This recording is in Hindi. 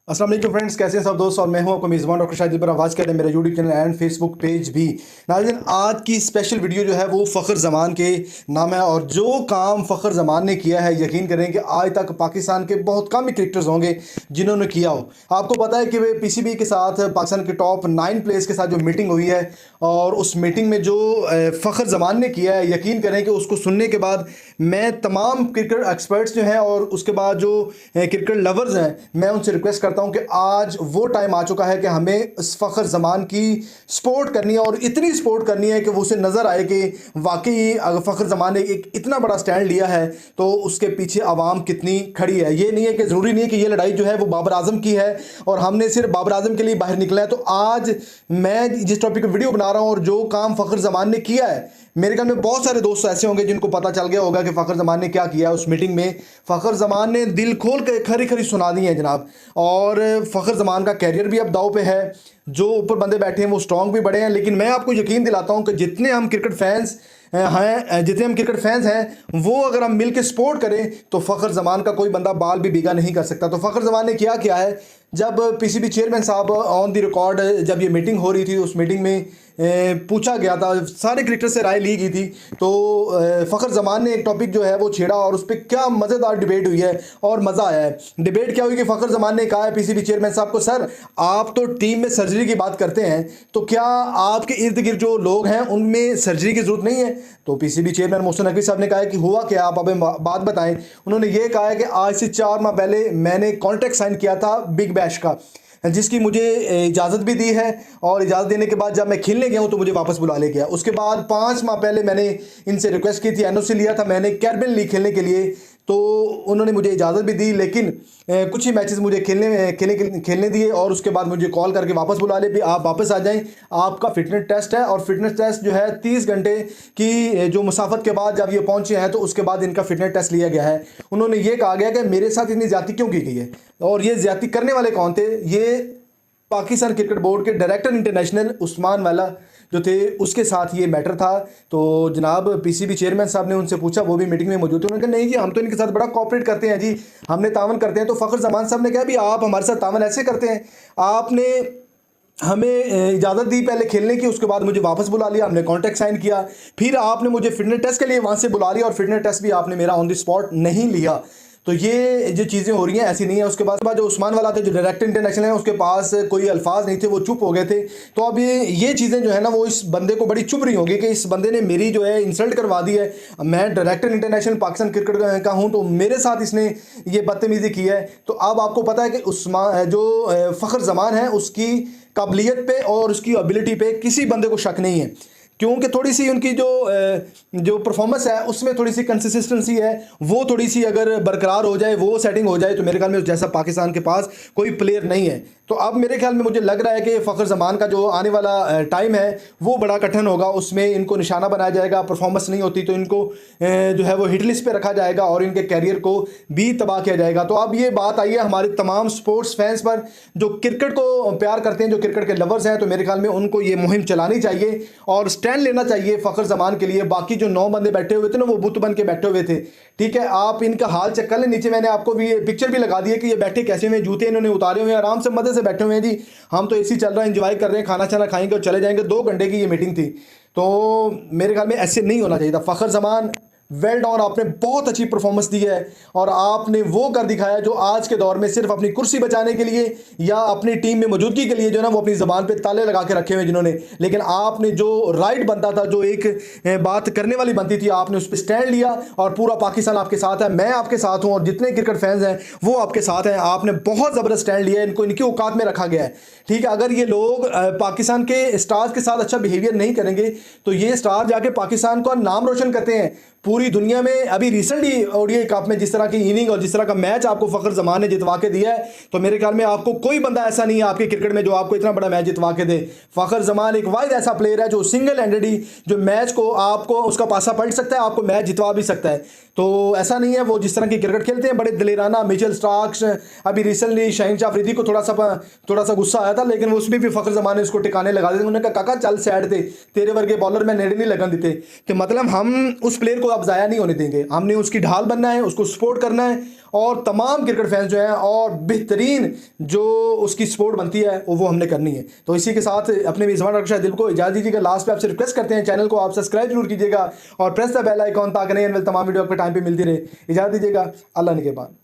अस्सलाम वालेकुम फ्रेंड्स, कैसे हैं सब दोस्त। और मैं हूं आपको मेज़बान डॉक्टर शाहिद पर आवाज़ कहते हैं मेरा YouTube channel and Facebook page भी। नाज़रीन, आज की स्पेशल वीडियो जो है वो फ़खर ज़मान के नाम है। और जो काम फ़खर ज़मान ने किया है, यकीन करें कि आज तक पाकिस्तान के बहुत कम ही क्रिकेटर्स होंगे जिन्होंने किया हो। आपको पता है कि वे पीसीबी के साथ पाकिस्तान के टॉप 9 प्लेयर्स के साथ जो मीटिंग हुई है, और उस मीटिंग में जो फ़खर ज़मान ने किया है, यकीन करें कि उसको सुनने के बाद मैं तमाम क्रिकेट एक्सपर्ट्स जो हैं और उसके बाद जो क्रिकेट लवर्स हैं, मैं उनसे रिक्वेस्ट करता हूं कि आज वो टाइम आ चुका है कि हमें इस फ़खर ज़मान की सपोर्ट करनी है, और इतनी सपोर्ट करनी है कि वो उसे नज़र आए कि वाकई अगर फ़खर ज़मान ने एक इतना बड़ा स्टैंड लिया है तो उसके पीछे आवाम कितनी खड़ी है। ये नहीं है कि ज़रूरी नहीं है कि ये लड़ाई जो है वो बाबर आज़म की है और हमने सिर्फ बाबर आज़म के लिए बाहर निकला है। तो आज मैं जिस टॉपिक पर वीडियो बना रहा हूँ और जो काम फ़खर ज़मान ने किया है, मेरे ख्याल में बहुत सारे दोस्त ऐसे होंगे जिनको पता चल गया होगा कि फ़खर ज़मान ने क्या किया उस मीटिंग में। फ़खर ज़मान ने दिल खोल के खरी खरी सुना दी है जनाब। और फ़खर ज़मान का कैरियर भी अब दाव पे है। जो ऊपर बंदे बैठे हैं वो स्ट्रॉन्ग भी बड़े हैं, लेकिन मैं आपको यकीन दिलाता हूं कि जितने हम क्रिकेट फैंस हैं वो अगर हम मिल के सपोर्ट करें तो फ़खर ज़मान का कोई बंदा बाल भी बीगा नहीं कर सकता। तो फ़खर ज़मान ने क्या किया है, जब पीसीबी चेयरमैन साहब ऑन द रिकॉर्ड जब ये मीटिंग हो रही थी, उस मीटिंग में पूछा गया था, सारे क्रिकेटर से राय ली गई थी, तो फ़खर ज़मान ने एक टॉपिक जो है वो छेड़ा और उस पर क्या मज़ेदार डिबेट हुई है और मज़ा आया है। डिबेट क्या हुई कि फ़खर ज़मान ने कहा है पीसीबी चेयरमैन साहब को, सर आप तो टीम में सर्जरी की बात करते हैं, तो क्या आपके इर्द गिर्द जो लोग हैं उनमें सर्जरी की ज़रूरत नहीं है? तो पीसीबी चेयरमैन मोहसिन नकवी साहब ने कहा है कि हुआ क्या, आप हमें बात बताएं। उन्होंने ये कहा है कि आज से 4 माह पहले मैंने कॉन्ट्रैक्ट साइन किया था बिग बैश का, जिसकी मुझे इजाज़त भी दी है, और इजाज़त देने के बाद जब मैं खेलने गया हूँ तो मुझे वापस बुला ले गया। उसके बाद 5 माह पहले मैंने इनसे रिक्वेस्ट की थी, एनओसी लिया था मैंने कैरिबियन लीग खेलने के लिए, तो उन्होंने मुझे इजाज़त भी दी, लेकिन कुछ ही मैचेस मुझे खेलने दिए और उसके बाद मुझे कॉल करके वापस बुला ले भी आप वापस आ जाएं, आपका फिटनेस टेस्ट है। और फिटनेस टेस्ट जो है 30 घंटे की जो मुसाफत के बाद जब ये पहुंचे हैं तो उसके बाद इनका फिटनेस टेस्ट लिया गया है। उन्होंने ये कहा गया कि मेरे साथ इतनी ज़्यादती क्यों की गई है, और ये ज़्यादती करने वाले कौन थे। ये पाकिस्तान क्रिकेट बोर्ड के डायरेक्टर इंटरनेशनल उस्मान वाला जो थे, उसके साथ ये मैटर था। तो जनाब पीसीबी चेयरमैन साहब ने उनसे पूछा, वो भी मीटिंग में मौजूद थे, उन्होंने कहा नहीं जी हम तो इनके साथ बड़ा कोऑपरेट करते हैं जी, हमने तावन करते हैं। तो फ़खर ज़मान साहब ने कहा भी आप हमारे साथ तावन ऐसे करते हैं, आपने हमें इजाज़त दी पहले खेलने की, उसके बाद मुझे वापस बुला लिया, हमने कॉन्ट्रैक्ट साइन किया, फिर आपने मुझे फिटनेस टेस्ट के लिए वहाँ से बुला लिया और फिटनेस टेस्ट भी आपने मेरा ऑन द स्पॉट नहीं लिया। तो ये जो चीज़ें हो रही हैं ऐसी नहीं है। उसके बाद जो उस्मान वाला थे जो डायरेक्टर इंटरनेशनल है, उसके पास कोई अल्फाज नहीं थे, वो चुप हो गए थे। तो अब ये चीज़ें जो है ना वो इस बंदे को बड़ी चुभ रही होगी कि इस बंदे ने मेरी जो है इंसल्ट करवा दी है। मैं डायरेक्टर इंटरनेशनल पाकिस्तान क्रिकेट का हूँ, तो मेरे साथ इसने ये बदतमीज़ी की है। तो अब आपको पता है कि उस्मान जो फ़खर ज़मान है उसकी काबिलियत पे और उसकी एबिलिटी पे किसी बंदे को शक नहीं है, क्योंकि थोड़ी सी उनकी जो परफॉर्मेंस है उसमें थोड़ी सी कंसिस्टेंसी है, वो थोड़ी सी अगर बरकरार हो जाए, वो सेटिंग हो जाए, तो मेरे ख्याल में जैसा पाकिस्तान के पास कोई प्लेयर नहीं है। तो अब मेरे ख्याल में मुझे लग रहा है कि फ़खर ज़मान का जो आने वाला टाइम है वो बड़ा कठिन होगा, उसमें इनको निशाना बनाया जाएगा। परफॉर्मेंस नहीं होती तो इनको जो है वो हिट लिस्ट पे रखा जाएगा और इनके कैरियर को भी तबाह किया जाएगा। तो अब ये बात आई है हमारे तमाम स्पोर्ट्स फैंस पर जो क्रिकेट को प्यार करते हैं, जो क्रिकेट के लवर्स हैं, तो मेरे ख्याल में उनको ये मुहिम चलानी चाहिए और स्टैंड लेना चाहिए फ़खर ज़मान के लिए। बाकी जो 9 बंदे बैठे हुए थे ना, वो बुत बन के बैठे हुए थे, ठीक है, आप इनका हाल चेक कर लें। नीचे मैंने आपको भी पिक्चर भी लगा दी है कि ये बैठे कैसे हुए, जूते इन्होंने उतारे हुए हैं, आराम से मजे से बैठे हुए हैं जी, हम तो एसी चल रहा है, एंजॉय कर रहे हैं, खाना छाना खाएंगे और चले जाएंगे। 2 घंटे की ये मीटिंग थी, तो मेरे ख्याल में ऐसे नहीं होना चाहिए था। फ़खर ज़मान वेल डॉन, आपने बहुत अच्छी परफॉर्मेंस दी है और आपने वो कर दिखाया जो आज के दौर में सिर्फ अपनी कुर्सी बचाने के लिए या अपनी टीम में मौजूदगी के लिए जो है ना वो अपनी ज़बान पे ताले लगा के रखे हुए जिन्होंने, लेकिन आपने जो राइट बनता था, जो एक बात करने वाली बनती थी, आपने उस पर स्टैंड लिया और पूरा पाकिस्तान आपके साथ है, मैं आपके साथ हूँ और जितने क्रिकेट फैंस हैं वो आपके साथ हैं। आपने बहुत ज़बरदस्त स्टैंड लिया है, इनको इनकी औकात में रखा गया है, ठीक है। अगर ये लोग पाकिस्तान के स्टार्स के साथ अच्छा बिहेवियर नहीं करेंगे तो ये स्टार जाके पाकिस्तान का नाम रोशन करते हैं पूरी दुनिया में। अभी रिसेंटली ओडीआई कप में जिस तरह की इनिंग और जिस तरह का मैच आपको फ़खर ज़मान ने जितवा के दिया है, तो मेरे ख्याल में आपको कोई बंदा ऐसा नहीं है आपके क्रिकेट में जो आपको इतना बड़ा मैच जितवा के दे। फ़खर ज़मान एक वाहिद ऐसा प्लेयर है जो सिंगल हैंडेडली जो मैच को आपको उसका पासा पलट सकता है, आपको मैच जितवा भी सकता है। तो ऐसा नहीं है, वो जिस तरह की क्रिकेट खेलते हैं बड़े दिलेराना। मिचेल स्टार्क्स, अभी रिसेंटली शाहीन अफरीदी को थोड़ा सा गुस्सा आया था, लेकिन उसमें भी फ़खर ज़मान ने उसको टिकाने लगा दिया। उन्होंने कहा काका चल साइड थे, तेरे वर्गे बॉलर में नेड़े नहीं लगन देते। तो मतलब हम उस प्लेयर को अब ज़ाया नहीं होने देंगे। हमने उसकी ढाल बनना है, उसको सपोर्ट करना है और तमाम क्रिकेट फैंस जो हैं और बेहतरीन जो उसकी सपोर्ट बनती है वो हमने करनी है। तो इसी के साथ अपने मेज़बान डॉक्टर शाहिद दिल को इजाज़त दीजिएगा। लास्ट पे आपसे रिक्वेस्ट करते हैं, चैनल को आप सब्सक्राइब जरूर कीजिएगा और प्रेस द बेल आइकॉन ताकि नए तमाम वीडियो आपको टाइम पे मिलती रहे। इजाज़त दीजिएगा, अल्लाह निगहबान।